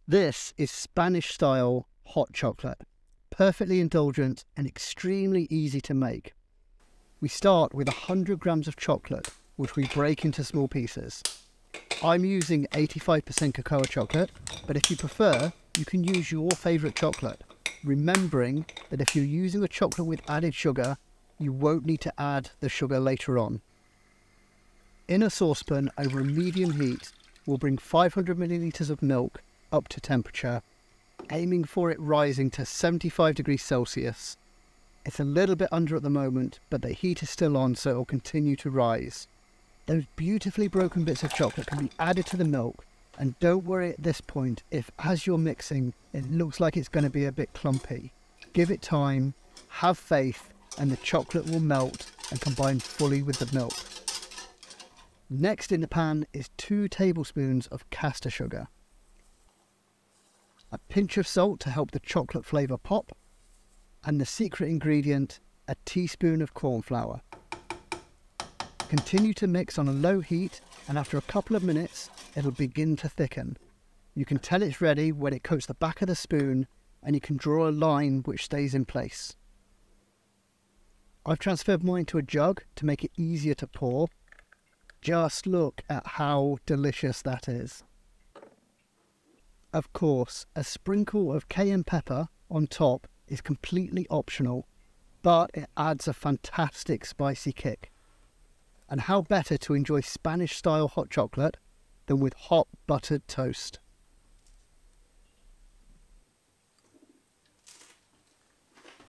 This is Spanish-style hot chocolate, perfectly indulgent and extremely easy to make. We start with 100 grams of chocolate, which we break into small pieces. I'm using 85% cocoa chocolate, but if you prefer, you can use your favourite chocolate, remembering that if you're using a chocolate with added sugar, you won't need to add the sugar later on. In a saucepan over a medium heat, we'll bring 500 millilitres of milk up to temperature, aiming for it rising to 75 degrees Celsius. It's a little bit under at the moment, but the heat is still on, so it will continue to rise. Those beautifully broken bits of chocolate can be added to the milk, and don't worry at this point if, as you're mixing, it looks like it's going to be a bit clumpy. Give it time, have faith, and the chocolate will melt and combine fully with the milk. Next in the pan is 2 tablespoons of caster sugar, a pinch of salt to help the chocolate flavour pop, and the secret ingredient, a teaspoon of corn flour. Continue to mix on a low heat, and after a couple of minutes it'll begin to thicken. You can tell it's ready when it coats the back of the spoon, and you can draw a line which stays in place. I've transferred mine to a jug to make it easier to pour. Just look at how delicious that is. Of course, a sprinkle of cayenne pepper on top is completely optional, but it adds a fantastic spicy kick. And how better to enjoy Spanish-style hot chocolate than with hot buttered toast?